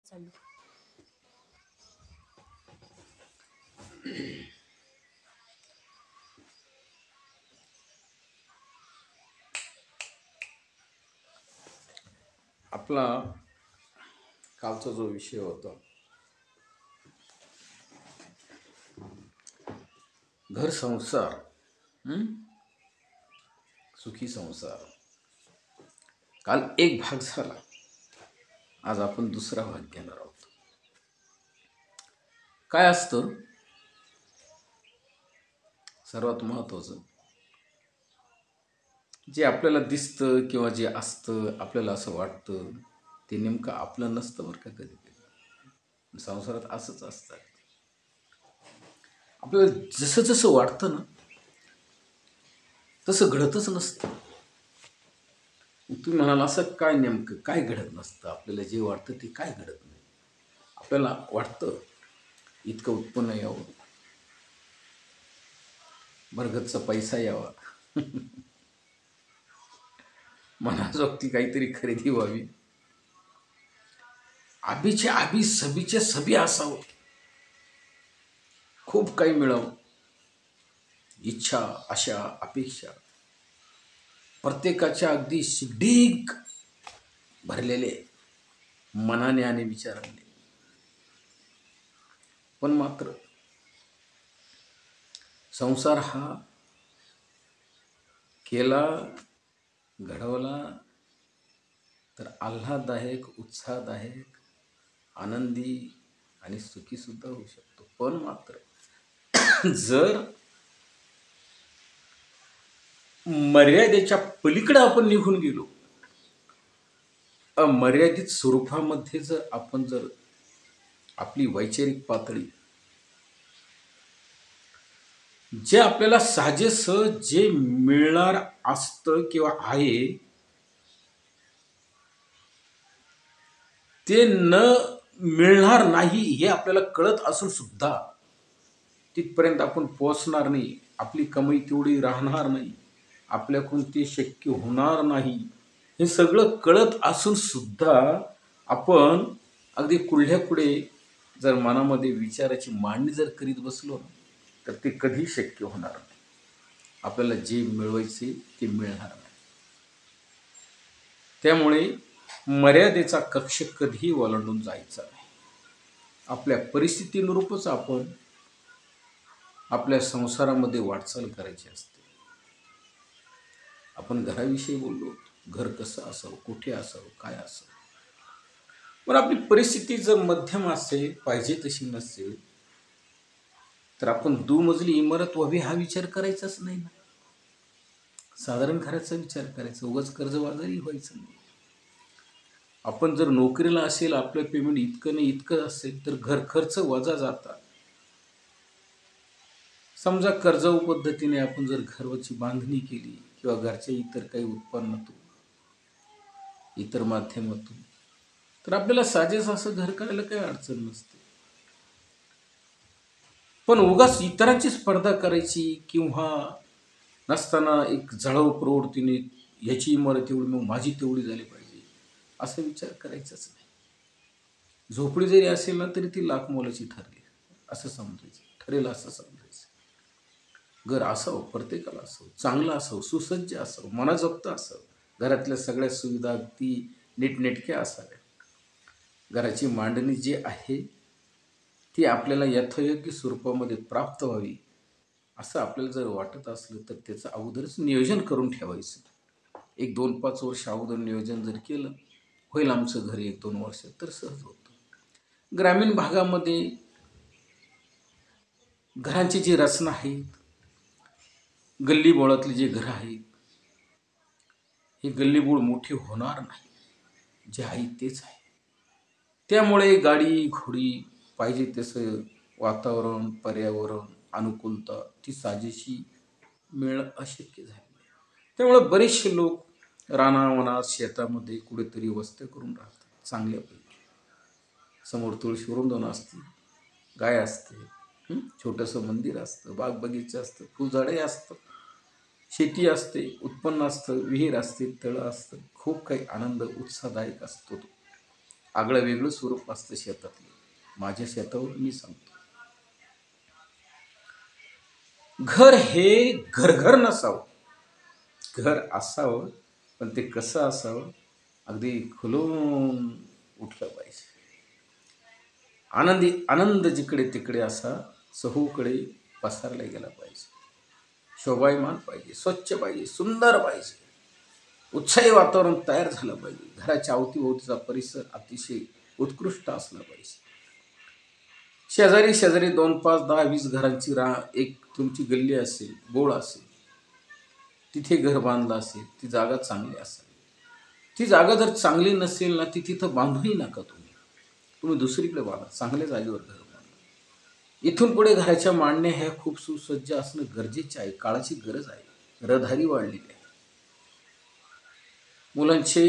चालू. आपला कालचा जो विषय होता, घर संसार, सुखी संसार. काल एक भाग झाला, आज आपण दुसरा भाग घेणार आहोत. काय असतं सर्वात महत्त्वाचं, जे आपल्याला दिसतं किंवा जे असतं आपल्याला असं वाटतं ते नेमकं आपलं नसतं बरं का. कधी कधी संसारात असंच असतं, आपल्याला जसं जसं वाटतं ना तसं घडतच नसतं. तुम्ही म्हणाल असं काय, नेमकं काय घडत नसतं? आपल्याला जे वाटतं ते काय घडत नाही. आपल्याला वाटतं इतकं उत्पन्न यावं, भरगतचा पैसा यावा, मनाजोगती काहीतरी खरेदी व्हावी, आबीचे आबी सभीचे सभी असावं, खूप काही मिळावं, इच्छा आशा अपेक्षा प्रत्येकाच्या अगदी शिडीक भरलेले मनाने आणि विचाराने. पण मात्र संसार हा केला, घडवला तर आल्हाददायक, उत्साहदायक, आनंदी आणि सुखी सुद्धा होऊ शकतो. पण मात्र जर मर्यादेच्या पलीकडे आपण निघून गेलो, अमर्यादित स्वरूपामध्ये जर आपण जर आपली वैचारिक पातळी, जे आपल्याला साजेसं जे मिळणार असतं किंवा आहे ते न मिळणार नाही हे आपल्याला कळत असून सुद्धा तिथपर्यंत आपण पोहोचणार नाही, आपली कमाई तेवढी राहणार नाही, आपल्याकडून ते शक्य होणार नाही, हे सगळं कळत असून सुद्धा आपण अगदी कुल्ह्यापुढे जर मनामध्ये विचाराची मांडणी जर करीत बसलो ना तर ते कधी शक्य होणार नाही. आपल्याला जे मिळवायचे ते मिळणार नाही. त्यामुळे मर्यादेचा कक्ष कधीही ओलांडून जायचा नाही. आपल्या परिस्थितीनुरूपच आपण आपल्या संसारामध्ये वाटचाल करायची असते. आपण घराविषयी बोललो, घर कसं असावं, कुठे असावं, काय असावं. पण आपली परिस्थिती जर मध्यम असेल, पाहिजे तशी नसेल, तर आपण दुमजली इमारत व्हावी हा विचार करायचाच नाही ना. साधारण घराचा विचार करायचा, उगाच कर्जबाजारी व्हायचं नाही. आपण जर नोकरीला असेल, आपलं पेमेंट इतकं नाही इतकं असेल तर घर खर्च वजा जातात. समजा कर्जाऊ पद्धतीने आपण जर घराची बांधणी केली किंवा घरच्या इतर काही उत्पन्नातून, इतर माध्यमातून, तर आपल्याला साजेस असं घर करायला काही अडचण नसते. पण उगाच इतरांची स्पर्धा करायची किंवा नसताना एक जळाऊ प्रवृत्तीने याची इमारत एवढी मग माझी तेवढी झाली पाहिजे असा विचार करायचाच नाही. झोपडी जरी असेल ना तरी ती लाख मोलाची ठरली असं समजायचं, ठरेल असं समजायचं. घर असावं, प्रत्येकाला असावं, चांगलं असावं, सुसज्ज असावं, मनाजोगतं असावं, घरातल्या सगळ्या सुविधा अगदी नीटनेटक्या असाव्या. घराची मांडणी जी आहे ती आपल्याला यथायोग्य स्वरूपामध्ये प्राप्त व्हावी असं आपल्याला जर वाटत असलं तर त्याचं अगोदरच नियोजन करून ठेवायचं. 1-2-5 वर्ष अगोदर नियोजन जर केलं, होईल आमचं घर 1-2 वर्षात, तर सहज होतं. ग्रामीण भागामध्ये घरांची जी रचना आहे, गल्लीबोळातली जी घरं आहेत, ही गल्लीबोळ मोठी होणार नाही, जे आहे तेच आहे. त्यामुळे गाडी घोडी पाहिजे तसं वातावरण, पर्यावरण, अनुकूलता ती साजेशी मिळणं अशक्य झालेलं आहे. त्यामुळे बरेचसे लोक रानावनात शेतामध्ये कुठेतरी वस्त्या करून राहतात चांगल्यापैकी. समोर तुळशी वृंदावन असते, गाय असते, छोटंसं मंदिर असतं, बाग बगीचा असतं, फुलझाडे असतं, शेती असते, उत्पन्न असतं, विहीर असते, तळं असतं, खूप काही आनंद उत्साहदायक असतो तो. आगळं वेगळं स्वरूप असतं शेतातलं. माझ्या शेतावर मी सांगतो, घर हे घर नसावं. घर असावं, पण ते कसं असावं, अगदी खुलून उठलं पाहिजे. आनंद जिकडे तिकडे असा चहूकडे पसरला गेला पाहिजे. शोभायमान पाहिजे, स्वच्छ पाहिजे, सुंदर पाहिजे, उत्साही वातावरण तयार झालं पाहिजे. घराच्या अवतीभोवतीचा परिसर अतिशय उत्कृष्ट असला पाहिजे. शेजारी शेजारी 2, 5, 10, 20 घरांची एक तुमची गल्ली असेल, बोळ असेल, तिथे घर बांधलं असेल, ती जागा चांगली असेल. ती जागा जर चांगली नसेल ना, ती तिथं बांधूही नका तुम्ही दुसरीकडे बांधा, चांगल्या जागेवर घर बांधा. इथून पुढे घराच्या मांडण्या ह्या खूप सुसज्ज असणं गरजेचे आहे, काळाची गरज आहे. रहदारी वाढलेली आहे, मुलांचे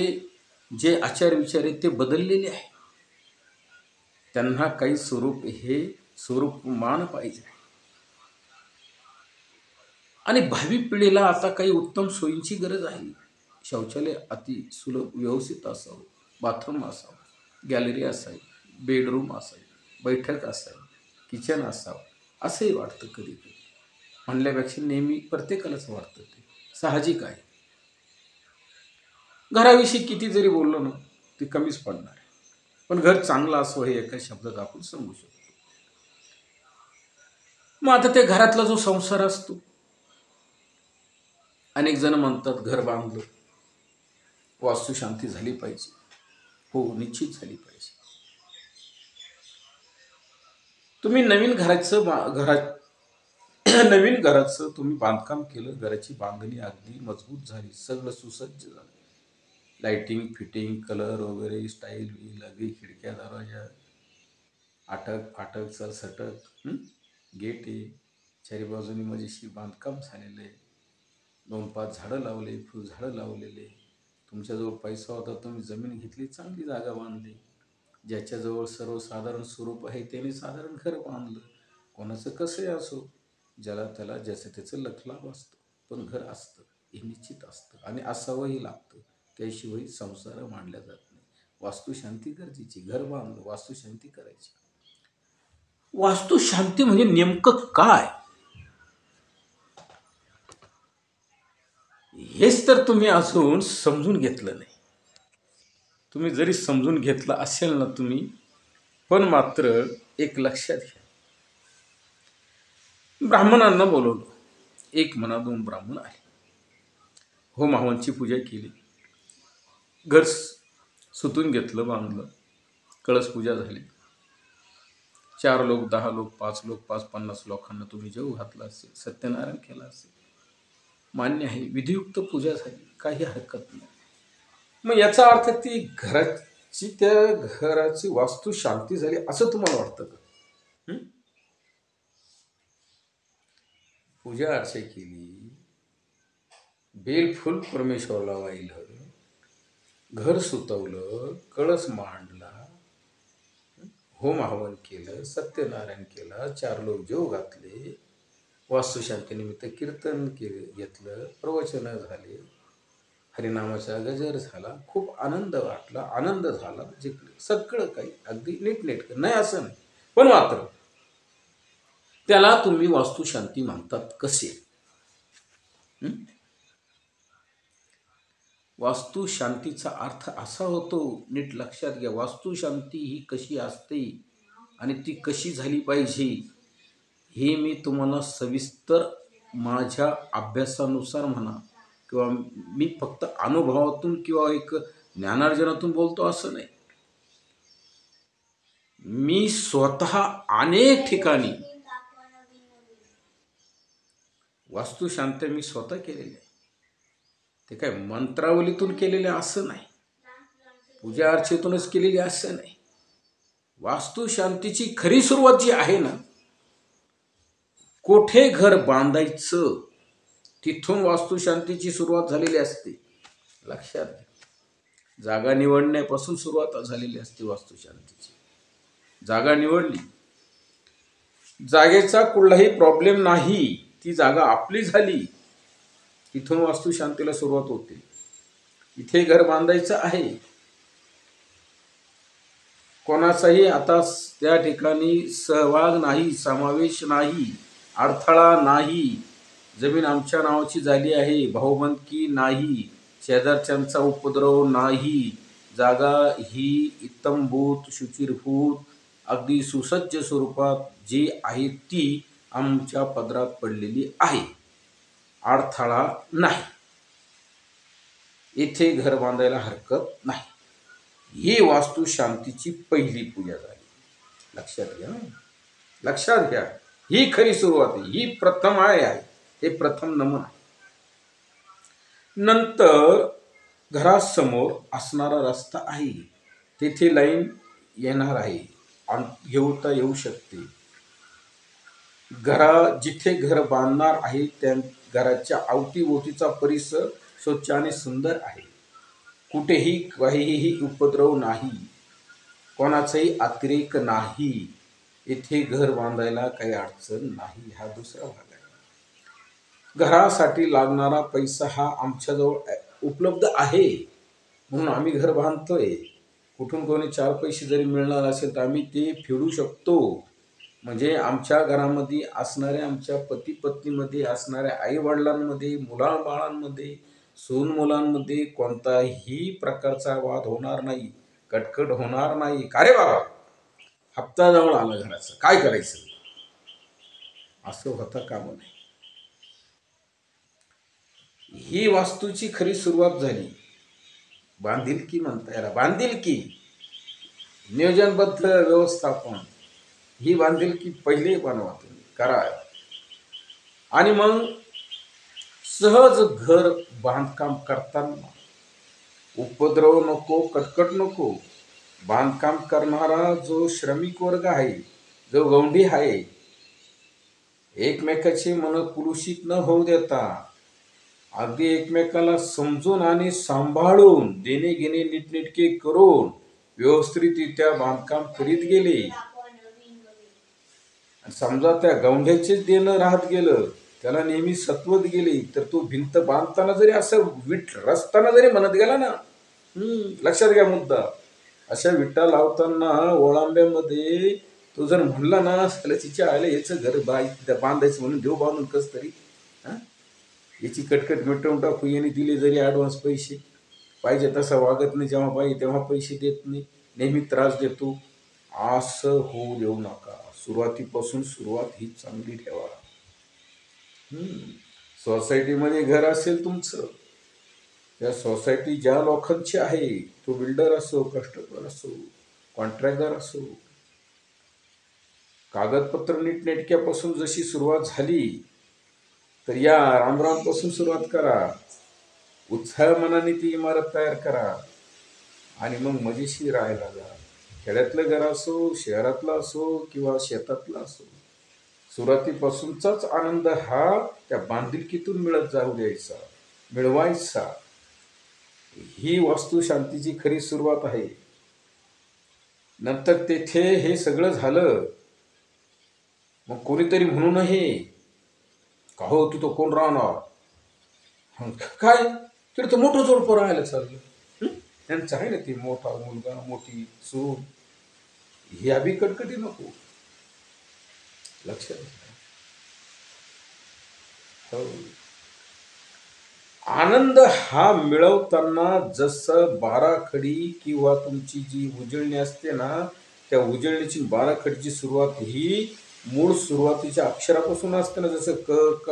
जे आचार विचार आहेत ते बदललेले आहे. त्यांना काही स्वरूपमान पाहिजे. आणि भावी पिढीला आता काही उत्तम सोयींची गरज आहे. शौचालय अति सुलभ व्यवस्थित असावं, बाथरूम असावं, गॅलरी असावी, बेडरूम असावी, बैठक असावी, किचन असावं, असंही वाटतं कधी कधी. म्हणल्यापेक्षा नेहमी प्रत्येकालाच वाटतं, ते साहजिक आहे. घराविषयी किती जरी बोललो ना, ते कमीच पडणार आहे. पण घर चांगलं असावं हे एका शब्दात आपण सांगू शकतो. मग आता ते घरातला जो संसार असतो, अनेक जण म्हणतात घर बांधलं, वास्तुशांती झाली पाहिजे. हो, निश्चित झाली पाहिजे. तुम्ही नवीन घराचं तुम्ही बांधकाम केलं, घराची बांधणी अगदी मजबूत झाली, सगळं सुसज्ज झालं, लाइटिंग फिटिंग कलर वगैरे स्टाईल बिल, अगदी खिडक्या दरवाजा आटक फाटक सरसटक, गेट आहे, चारी बाजूनी मजेशीर बांधकाम झालेलं आहे, 2-5 झाडं लावले, फुलझाडं लावलेले. तुमच्याजवळ पैसा होता, तुम्ही जमीन घेतली, चांगली जागा बांधली. ज्याच्याजवळ सर्वसाधारण स्वरूप आहे त्याने साधारण घर बांधलं. कोणाचं कसंही असो, ज्याला त्याला ज्याचं त्याचं लखलाभ असतं, पण घर असतं हे निश्चित असतं आणि असावंही लागतं. त्याशिवाय संसार मांडला जात नाही. वास्तुशांती गरजेची. घर बांधलं, वास्तुशांती करायची. वास्तुशांती म्हणजे नेमकं काय, हेच तर तुम्ही अजून समजून घेतलं नाही. तुम्ही जरी समजून घेतलं असेल ना तुम्ही, पण मात्र एक लक्षात घ्या, ब्राह्मणांना बोलवलं. 1 म्हणा 2 ब्राह्मण आले, होम हवनाची पूजा केली, घर सुतून घेतलं, बांधलं, कळस पूजा झाली. 4 लोक, 10 लोक, 5 लोक, 50 लोकांना तुम्ही जेवू घातला असेल, सत्यनारायण केलं असेल, मान्य आहे, विधियुक्त पूजा झाली, काही हरकत नाही. मग याचा अर्थ ती त्या घराची वास्तू शांती झाली असं तुम्हाला वाटतं का? पूजा अर्चा केली, बेलफुल परमेश्वराला वाहिलं, घर सुतवलं, कळस मांडला, होम हवन केलं, सत्यनारायण केलं, 4 लोक जेव घातले, वास्तुशांतीनिमित्त कीर्तन घेतलं, प्रवचन झाले, हरिनामाचा गजर झाला, खूप आनंद वाटला, आनंद झाला, सगळं काही अगदी नीटनेटकं नाही असं नाही. पण मात्र त्याला तुम्ही वास्तुशांती म्हणतात कसे? वास्तुशांतीचा अर्थ असा होतो, नीट लक्षात घ्या, वास्तुशांती ही कशी असते आणि ती कशी झाली पाहिजे हे मी तुम्हाला सविस्तर माझ्या अभ्यासानुसार म्हणा किंवा मी फक्त अनुभवातून किंवा एक ज्ञानार्जनातून बोलतो असं नाही. मी स्वतः अनेक ठिकाणी वास्तुशांती मी स्वतः केलेली आहे. ते काय मंत्रावलीतून केलेले असं नाही, पूजा अर्चेतूनच केलेली असं नाही. वास्तुशांतीची खरी सुरुवात जी आहे ना, कोठे घर बांधायचं तिथून वास्तुशांतीची सुरुवात झालेली असते. लक्षात घ्या, जागा निवडण्यापासून सुरुवात झालेली असते वास्तुशांतीची. जागा निवडली, जागेचा कुठलाही प्रॉब्लेम नाही, ती जागा आपली झाली, तिथून वास्तुशांतीला सुरुवात होते. इथे घर बांधायचं आहे, कोणाचाही आता त्या ठिकाणी सहभाग नाही, समावेश नाही, अडथळा नाही. जमीन आमच्या नावाची झाली आहे, भाऊबंदकी नाही, शेजारच्यांचा उपद्रव नाही, जागा ही इत्तमभूत शुचिरभूत अगदी सुसज्ज स्वरूपात जी आहे ती आमच्या पदरात पडलेली आहे, अडथळा नाही, इथे घर बांधायला हरकत नाही. ही वास्तू शांतीची पहिली पूजा झाली. लक्षात घ्या, लक्षात घ्या. ही खरी सुरुवात आहे, ही प्रथम आहे, हे प्रथम नमन आहे. नंतर घरासमोर असणारा रस्ता आहे, तेथे लाईन येणार आहे, घेऊता येऊ शकते. जिथे घर बांधणार आहे त्या घराच्या अवतीभोवतीचा परिसर स्वच्छ आणि सुंदर आहे. कुठेही काहीही उपद्रव नाही, कोणाचाही अतिरेक नाही, इथे घर बांधायला काही अडचण नाही. हा दुसरा भाग आहे. घरासाठी लागणारा पैसा हा आमच्याजवळ उपलब्ध आहे, म्हणून आम्ही घर बांधतोय. कुठून कोणी 4 पैसे जरी मिळणार असेल तर आम्ही ते फेडू शकतो. म्हणजे आमच्या घरामध्ये असणाऱ्या, आमच्या पती पत्नीमध्ये असणाऱ्या आई वडिलांमध्ये, मुलाबाळांमध्ये, सून मुलांमध्ये कोणताही प्रकारचा वाद होणार नाही, कटकट होणार नाही. का रे बाबा, हप्ता जवळ आला घराचा, काय करायचं, असं होता कामा नये. ही वास्तूची खरी सुरुवात झाली. बांधिलकी म्हणता याला, बांधिलकी, नियोजनबद्ध व्यवस्थापन, ही बांधिलकी पहिले बनवा, तुम्ही करा. आणि मग सहज घर बांधकाम करताना उपद्रव नको, कटकट नको. बांधकाम करणारा जो श्रमिक वर्ग आहे, जो गौंडी आहे, एकमेकाची मन कुलुषित न होऊ देता अगदी एकमेकाला समजून आणि सांभाळून देणे घेणे नीटनेटके करून व्यवस्थितरित्या बांधकाम करीत गेले. समजा त्या गौंड्याचेच देणं राहत गेलं, त्याला नेहमी सत्वत गेली, तर तो भिंत बांधताना जरी असं विट रचताना जरी म्हणत गेला ना, लक्षात घ्या मुद्दा, अशा विटा लावताना ओळांब्यामध्ये तो जर म्हणला ना, तिच्या आले याचं घर बांधायचं म्हणून देव बांधून कस तरी, याची कटकट मिटवून टाकू, यांनी दिले जरी ॲडव्हान्स पैसे, पाहिजे तसा वागत नाही, जेव्हा पाहिजे तेव्हा पैसे देत नाही, नेहमी त्रास देतो, असं होऊ देऊ नका. सुरुवातीपासून सुरुवात ही चांगली ठेवा. सोसायटीमध्ये घर असेल तुमचं, त्या सोसायटी ज्या लोकांची आहे, तो बिल्डर असो, कस्टमर असो, कॉन्ट्रॅक्टर असो, कागदपत्र नीटनेटक्यापासून जशी सुरुवात झाली, तर या रामरामपासून सुरुवात करा. उत्साह मनाने ती इमारत तयार करा आणि मग मजेशीर राहायला जा. खेड्यातलं घर असो, शहरातलं असो किंवा शेतातलं असो, सुरुवातीपासूनचाच आनंद हा त्या बांधिलकीतून मिळत जाऊ द्यायचा, मिळवायचा. ही वास्तू शांतीची खरी सुरुवात आहे. नंतर तेथे हे सगळं झालं, मग कोणीतरी म्हणू नये का हो तिथं कोण राहणार, काय तिथं मोठं जोडपं राहायला चाललं, त्यांचं आहे ना ती मोठा मुलगा, मोठी सून, ही अभि कटकटी नको. लक्षात हो. आनंद हा मिळवताना जसं बाराखडी किंवा तुमची जी उजळणी असते ना, त्या उजळणीची बाराखडीची सुरुवात ही मूळ सुरुवातीच्या अक्षरापासून असते ना, जसं क क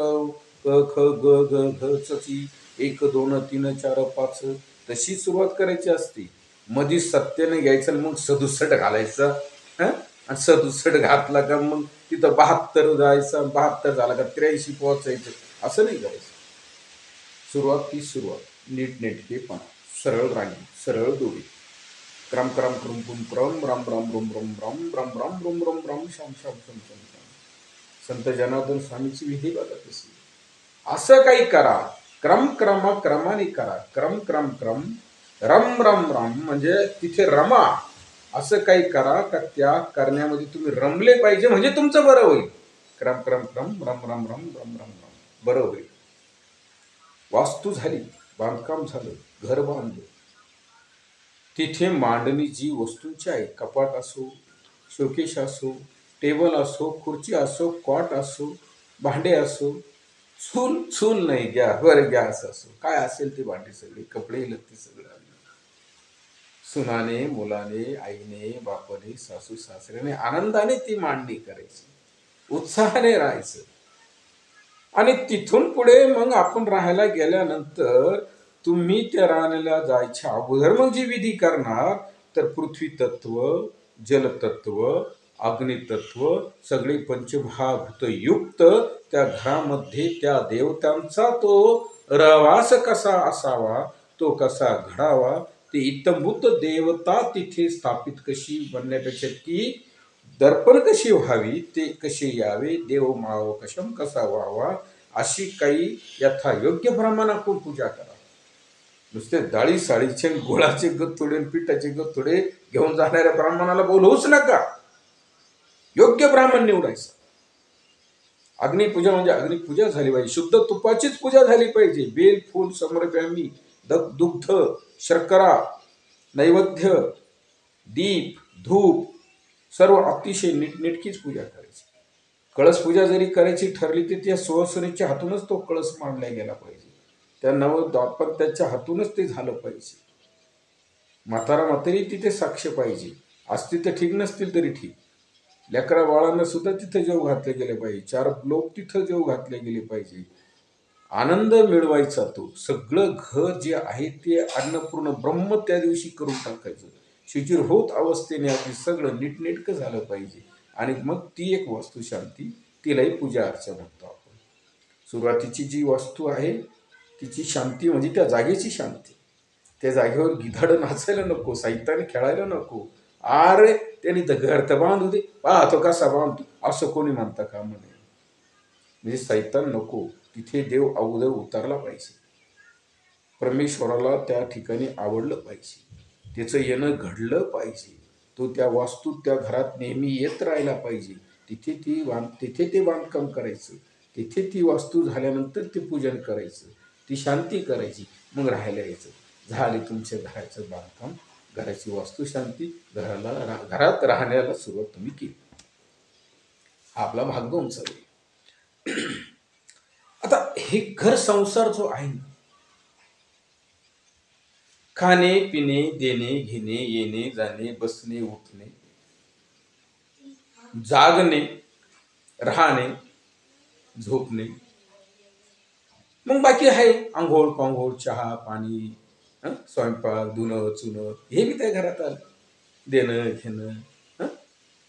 ख ग घ घ ची 1 2 3 4 5 तशी सुरुवात करायची असते. मधी सत्याने घ्यायचं, मग 67 घालायचं, आणि 67 घातला का मग तिथं 72 जायचं, 72 झाला का 83 पोहोचायचं, असं नाही करायचं. सुरुवात ती सुरुवात नीटनेटकेपणा, सरळ रांगी, सरळ दोरी, क्रम क्रम क्रम कुम क्रम राम राम रोम रोम राम राम राम रोम रोम राम श्याम श्याम श्याम श्याम श्याम. संत जनार्दन स्वामीची विधी बघा तशी. असं काही करा, क्रमाने करा, क्रम रम रम राम, म्हणजे तिथे रमा, असं काही करा का त्या करण्यामध्ये तुम्ही रमले पाहिजे, म्हणजे तुमचं बरं होईल. क्रम रम रम रम रम रम रम बरं होईल. वास्तू झाली, बांधकाम झालं, घर बांधलं, तिथे मांडणी जी वस्तूंची आहे, कपाट असो, शोकेश असो, टेबल असो, खुर्ची असो, कॉट असो, भांडे असो, चूल चूल नाही गॅस असो, काय असेल ते भांडे सगळे, कपडे लत्ते सगळं आणलं. सुनाने, मुलाने, आईने, बापाने, सासू सासऱ्याने आनंदाने ती मांडणी करायची, उत्साहाने राहायचं. आणि तिथून पुढे मग आपण राहायला गेल्यानंतर तुम्ही त्या राहण्याला जायच्या अगोदर मग जी विधी करणार, तर पृथ्वी तत्व, जलतत्व, अग्नितत्व सगळे पंचमहाभूत युक्त त्या घरामध्ये त्या देवतांचा तो रहवास कसा असावा, तो कसा घडावा, ते इत्थंभूत देवता तिथे स्थापित कशी बनण्यापेक्षा ती दर्पण कशी व्हावी, ते कसे यावे, देव माव कशम कसा व्हावा, अशी काही यथा योग्य प्रमाणातून पूजा करा. नुसते डाळी साळीचे गोळाचे गतुडे पिठाचे गतुडे घेऊन जाणाऱ्या ब्राह्मणाला बोलवूच नका. योग्य ब्राह्मण निवडायचा. अग्निपूजा म्हणजे अग्निपूजा झाली पाहिजे, शुद्ध तुपाचीच पूजा झाली पाहिजे. बेल फूल समर्प्यामी, दुग्ध, शर्करा, नैवेद्य, दीप, धूप सर्व अतिशय नीटनेटकीच पूजा करायची. कळस पूजा जरी करायची ठरली तर त्या सुवासिनीच्या हातूनच तो कळस मांडला गेला पाहिजे, त्या नवदाम्पत्याच्या हातूनच ते झालं पाहिजे. म्हातारा म्हातारी तिथे साक्ष पाहिजे, असतील तर ठीक, नसतील तरी ठीक. लेकरा बाळांना सुद्धा तिथे जेव घातले गेले पाहिजे, 4 लोक तिथं जेव घातले गेले पाहिजे. आनंद मिळवायचा. तो सगळं घर जे आहे ते अन्नपूर्ण ब्रह्म त्या दिवशी करून टाकायचं. शिथिल होत अवस्थेने आधी सगळं नीटनेटकं झालं पाहिजे. आणि मग ती एक वास्तुशांती, तिलाही पूजा अर्चा म्हणतो आपण. सुरुवातीची जी वास्तू आहे तिची शांती म्हणजे त्या जागेची शांती. त्या जागेवर गिधाडं नाचायला नको, साहित्याने खेळायला नको. अरे त्यांनी तर घर तर बांधू दे, पाहतो कसा बांधतो असं कोणी म्हणता का म्हणे. म्हणजे सैतान नको, तिथे देव अगोदर उतरला पाहिजे. परमेश्वराला त्या ठिकाणी आवडलं पाहिजे, त्याचं येणं घडलं पाहिजे. तो त्या वास्तूत त्या घरात नेहमी येत राहायला पाहिजे. तिथे ते बांधकाम करायचं, तिथे ती वास्तू झाल्यानंतर ते पूजन करायचं, ती शांती करायची, मग राहायला यायचं. झाले तुमच्या घराचं बांधकाम, घराची वास्तुशांती, घरात राहण्याला सुरुवात तुम्ही केली. हा आपला भाग 2 चालू आहे. आता हे घर संसार जो आहे ना, खाणे पिणे, देणे घेणे, येणे जाणे, बसणे उठणे, जागणे, राहणे, झोपणे, मग बाकी आहे आंघोळ पांघोळ, चहा पाणी, स्वयंपाक, धुणं चुणं, हे बी त्या घरात आलं. देणं घेणं,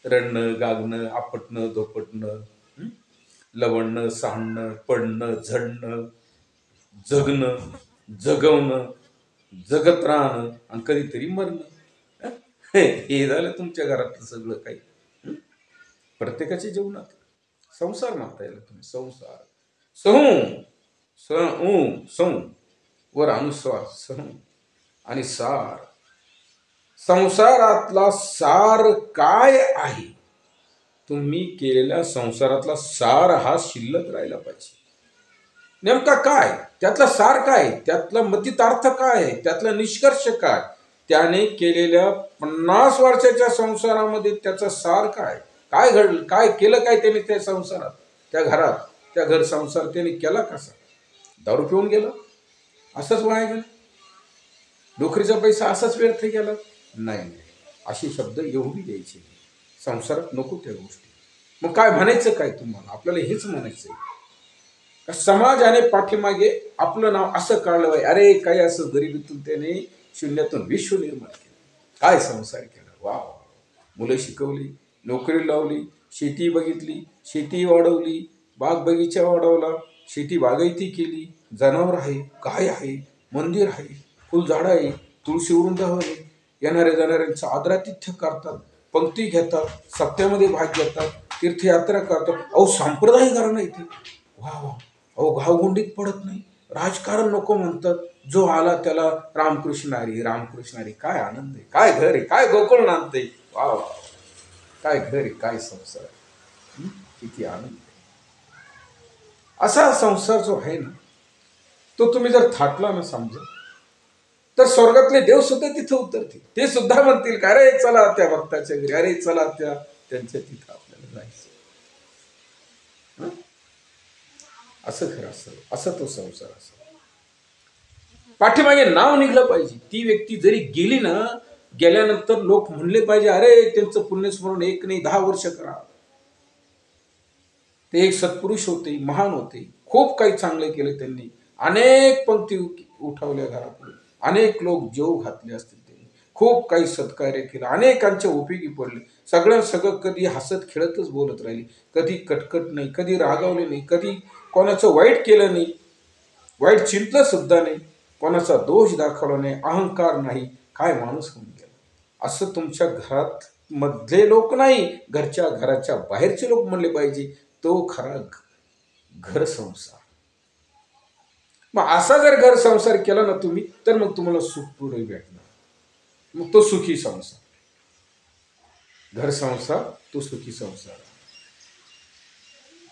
रडणं गागणं, आपटणं धोपटणं, लवणं सांडणं, पडणं झडणं, जगणं, जगवणं, जगत राहणं आणि कधीतरी मरणं, हे झालं तुमच्या घरातलं सगळं काही. प्रत्येकाच्या जीवनात संसार म्हणता येईल तुम्ही. संसार सं वर अनुस्वार सं आणि सार. संसारातला सार काय आहे, तुम्ही केलेल्या संसारातला सार हा शिल्लक राहिला पाहिजे. नेमका काय त्यातला सार, काय त्यातला मतितार्थ, काय त्यातला निष्कर्ष, काय त्याने केलेल्या 50 वर्षाच्या संसारामध्ये त्याचा सार काय, काय घडलं, काय केलं, काय त्याने त्या संसारात, त्या घरात, त्या घर संसार त्याने केला कसा. दारू पिऊन गेला, असंच वाया गेलं, नोकरीचा पैसा असाच व्यर्थ गेला, नाही. असे शब्द एवढी द्यायचे संसारात नको त्या गोष्टी. मग काय म्हणायचं, काय तुम्हाला आपल्याला हेच म्हणायचं आहे. समाजाने पाठीमागे आपलं नाव असं काढलं पाहिजे, अरे काय असं गरिबीतून त्याने शून्यातून विश्व निर्माण केलं, काय संसार केला, वा. मुलं शिकवली, नोकरी लावली, शेती बघितली, शेती वाढवली, बाग बगीचा वाढवला, शेती बागायती केली, जनावर आहे, गाय आहे, मंदिर आहे, फुलझाड आहे, तुळशी वृंदावन, येणाऱ्या जाणाऱ्यांचं आदरातिथ्य करतात, पंक्ती घेतात, सप्त्यामध्ये भाग घेतात, तीर्थयात्रा करतात. अहो संप्रदाय करणं इथे, वा वा. अहो घावगुंडीत पडत नाही, राजकारण नको म्हणतात, जो आला त्याला रामकृष्ण हरी रामकृष्ण हरी. काय आनंद आहे, काय घर आहे, काय गोकुळ नांदते, वा वा. काय घर आहे, काय संसार आहे, किती आनंद आहे. असा संसार जो आहे ना, तो तुम्ही जर थाटला ना, समजा तर स्वर्गातले देव सुद्धा तिथं उतरतील. ते सुद्धा म्हणतील का अरे चला त्या भक्ताच्या घरी, अरे चला त्यांच्या तिथं आपल्याला जायचं. असं खरं असेल, असा तो संसार असेल. पाठीमागे नाव निघलं पाहिजे. ती व्यक्ती जरी गेली ना, गेल्यानंतर लोक म्हणले पाहिजे अरे त्यांचं पुण्यस्मरण 1 नाही 10 वर्ष करा. ते एक सत्पुरुष होते, महान होते, खूप काही चांगले केले त्यांनी. अनेक पंक्ती उठवल्या घरापुढे, अनेक लोक जेव घातले असतील त्यांनी, खूप काही सत्कार्य केलं, अनेकांच्या उपयोगी पडले. सगळं कधी हसत खेळतच बोलत राहिले, कधी कटकट नाही, कधी रागावले नाही, कधी कोणाचं वाईट केलं नाही, वाईट चिंतलं सुद्धा नाही, कोणाचा दोष दाखवला नाही, अहंकार नाही. काय माणूस होऊन गेला. असं तुमच्या घरात मधले लोक नाही, घराच्या बाहेरचे लोक म्हणले पाहिजे तो खरा घर संसार. मग असा जर घर संसार केला ना तुम्ही, तर मग तुम्हाला सुख पुढे भेटणार. मग तो सुखी संसार, घर संसार तो सुखी संसार.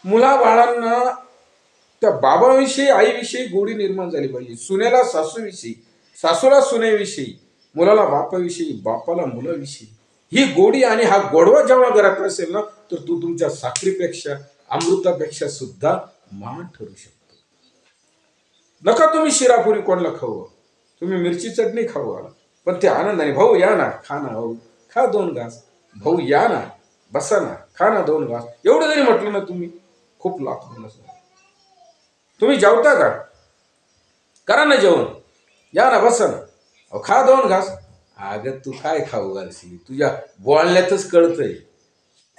मुला बाळांना त्या बाबाविषयी आईविषयी गोडी निर्माण झाली पाहिजे. सुनेला सासूविषयी, सासूला सुनेविषयी, मुलाला बापाविषयी, बापाला मुलाविषयी ही गोडी आणि हा गोडवा जेव्हा घरात असेल ना, तर तू तुमच्या साखरेपेक्षा अमृतापेक्षा सुद्धा मान ठरू शकतो. नका तुम्ही शिरापुरी कोणाला खाऊ, तुम्ही मिरची चटणी खाऊ, पण ते आनंदाने भाऊ या ना, खा ना भाऊ, खा 2 घास, भाऊ या ना, बसा ना, खा ना 2 घास. एवढं जरी म्हटलं ना तुम्ही, खूप लाभ होईल. तुम्ही जेवता का, करा ना जेवण, या ना बसा ना, खा 2 घास. अगं तू काय खाऊ घालशील, तुझ्या बोलण्यातच कळतंय.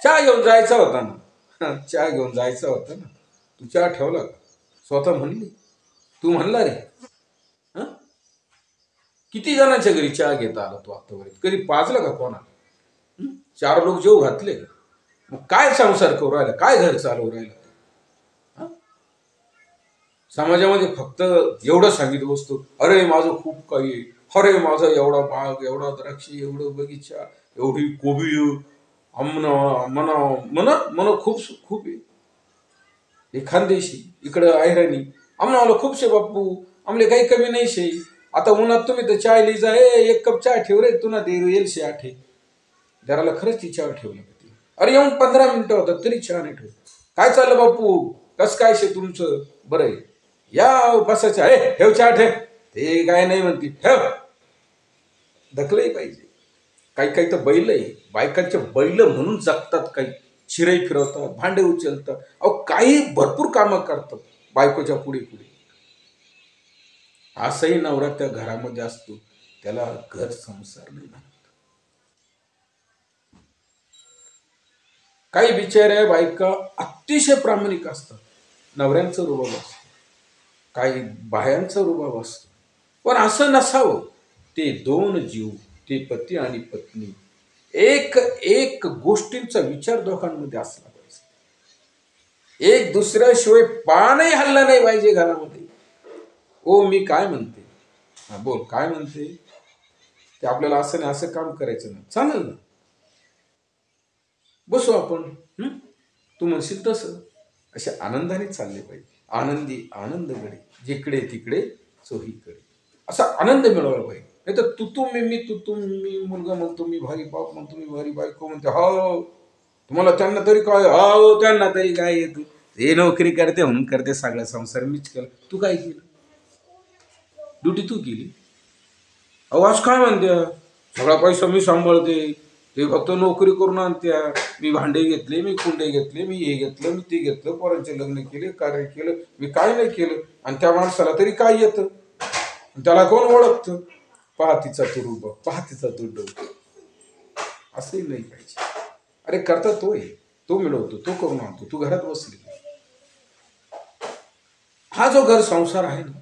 चहा घेऊन जायचा होता ना, चहा घेऊन जायचा होता ना, तू चहा ठेवला का, स्वतः म्हणली, तू म्हणला रे. किती जणांच्या घरी चहा घेता आला तू आतापर्यंत, कधी पाजला का कोणा? 4 लोक जेव घातले, मग काय संसार करू राहिला, काय घर चालवू राहिला? समाजामध्ये फक्त एवढं सांगितलं बसतो, अरे माझं खूप काही आहे, अरे माझा एवढा बाग, एवढा द्राक्ष, एवढं बगीचा, एवढी कोबी, मना खूप खूप आहे. खानदेशी इकडं ऐराणी आम्हाला खूपशे बाप्पू, आमले काही कमी नाही शे. आता उन्हात तुम्ही तर चाय लिजा, 1 कप चहा ठेव रे, तुला दे येईल शे आठे. घराला खरंच ती चहा ठेवली होती. अरे येऊन 15 मिनिटं होतात तरी चहा नाही ठेव. काय चाललं बाप्पू, कसं काय शे तुमचं, बरं आहे, या बसायचं, अरे ठेव चहा ठेव, ते काय नाही म्हणते ठेव. दखलही पाहिजे. काही तर बैल आहे, बायकांचे बैल म्हणून जगतात, काही शिराई फिरवतात, भांडे उचलतात, अहो काही भरपूर कामं करतात बायकोच्या पुढे पुढे. असाही नवरा त्या घरामध्ये असतो, त्याला घर संसार नाही म्हणत. काही बिचाऱ्या बायका अतिशय प्रामाणिक असतात, नवऱ्यांचं रुबाब असतं, काही बायांचं रुबाब असतो. पण असं नसावं. ते 2 जीव, ते पती आणि पत्नी, एक गोष्टींचा विचार दोघांमध्ये असला पाहिजे. एक दुसऱ्याशिवाय पानही हल्ला नाही पाहिजे घरामध्ये. ओ मी काय म्हणते, हा बोल काय म्हणते, ते आपल्याला असं नाही असं काम करायचं नाही, चालेल ना, बसू आपण, तू म्हणशील तसं. असे आनंदाने चालले पाहिजे. आनंदी आनंदकडे, जिकडे तिकडे चोहीकडे, असा आनंद मिळवला पाहिजे. नाही तर तू मी मुलगा म्हणतो मी भारी बाप म्हणतो, मी भारी बायको म्हणते, हो तुम्हाला त्यांना तरी काय, हो त्यांना तरी काय येतो, हे नोकरी करते म्हणून करते, सगळा संसार मीच केला. तू काय केलं, ड्युटी तू केली. अहो आज काय म्हणते, सगळा पैसा मी सांभाळते, ते फक्त नोकरी करून आणत्या, मी भांडे घेतले, मी कुंडे घेतले, मी हे घेतलं, मी ते घेतलं, पोरांचे लग्न केले, कार्य केलं, मी काय नाही केलं, आणि त्या माणसाला तरी काय येतं, त्याला कोण ओळखतं, पाहतीचा तू रूप, पाहतीचा तू डोक. असंही नाही पाहिजे. अरे करता तो आहे, तो मिळवतो, तो करून आणतो, तू घरात बसली. हा जो घर संसार आहे ना,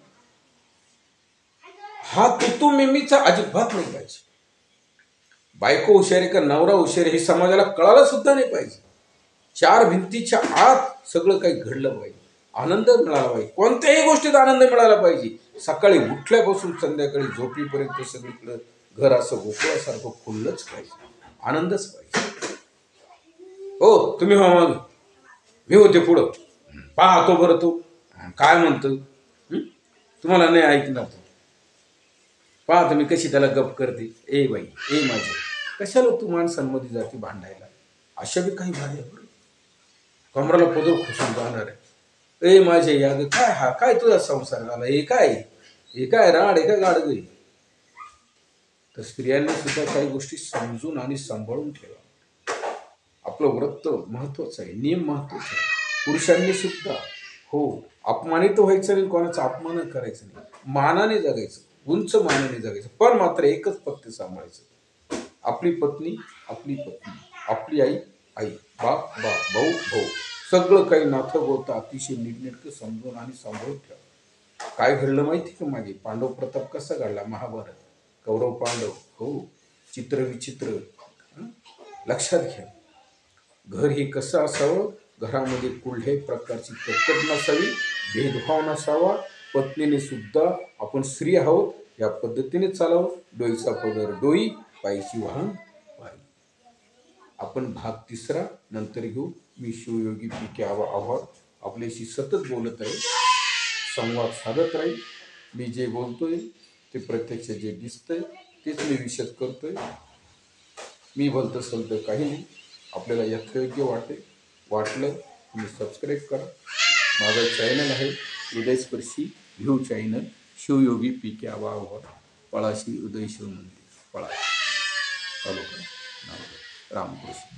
हा तू मिमीचा अजिबात नाही पाहिजे. बायको हुशारी का नवरा हुशारी हे समाजाला कळायला सुद्धा नाही पाहिजे. 4 भिंतीच्या आत सगळं काही घडलं पाहिजे, आनंद मिळाला पाहिजे, कोणत्याही गोष्टीत आनंद मिळाला पाहिजे. सकाळी उठल्यापासून संध्याकाळी झोपीपर्यंत सगळीकडं घर असं गोकुळासारखं खुललंच पाहिजे, आनंदच पाहिजे. हो तुम्ही हो मग मी होते पुढं, पाहतो बरं तो काय म्हणतो, तुम्हाला नाही ऐकणार तो. पहा तुम्ही कशी त्याला गप करते. ए बाई, ए माझे, कशाला तू माणसांमध्ये जाते भांडायला. अशा बी काही भारी आहे बरं. कमराला पदर खुसून जाणार आहे. ए माझे याग काय, हा काय तुझा संसार झाला, हे काय राड आहे का गाडग आहे. तर स्त्रियांनी सुद्धा काही गोष्टी समजून आणि सांभाळून ठेवा. आपलं व्रत महत्वाचं आहे, नियम महत्वाचा आहे. पुरुषांनी सुद्धा हो, अपमानित व्हायचं नाही, कोणाचा अपमान करायचं नाही, मानाने जगायचं, उंच मानाने जगायचं, पण मात्र एकच पत्ते सांभाळायचं. आपली पत्नी आपली पत्नी, आपली आई आई, बाप बाप, भाऊ भाऊ, सगळं काही नातं गोतं अतिशय नीटनेटकं समजून आणि सांभाळून ठेवा. काय घडलं माहिती का मागे, पांडव प्रताप कसा घडला, महाभारत, कौरव पांडव, हो, चित्र विचित्र. हं? लक्षात घ्या. घर हे कसं असावं, घरामध्ये कुठल्याही प्रकारची कटकट नसावी, भेदभाव नसावा. पत्नीने सुद्धा आपण स्त्री आहोत या पद्धतीने चालावं. डोईचा पदर डोई, पायची वाहन पायी. आपण भाग तिसरा नंतर घेऊ. मी शिवयोगी पी.के. आव्हाड आपल्याशी सतत बोलत आहे, संवाद साधत राहील. मी जे बोलतोय ते प्रत्यक्ष जे दिसतंय तेच मी विशद करतोय. मी भलतं सलतं काही नाही. आपल्याला यथायोग्य वाटलं तुम्ही सबस्क्राईब करा. माझं चॅनल आहे Hridaysparshi view channel, Shivyogi PK. Awhad, Palashi Uday Shiv मंदिर, पळाशी, तालुका नांदेड. रामकृष्ण.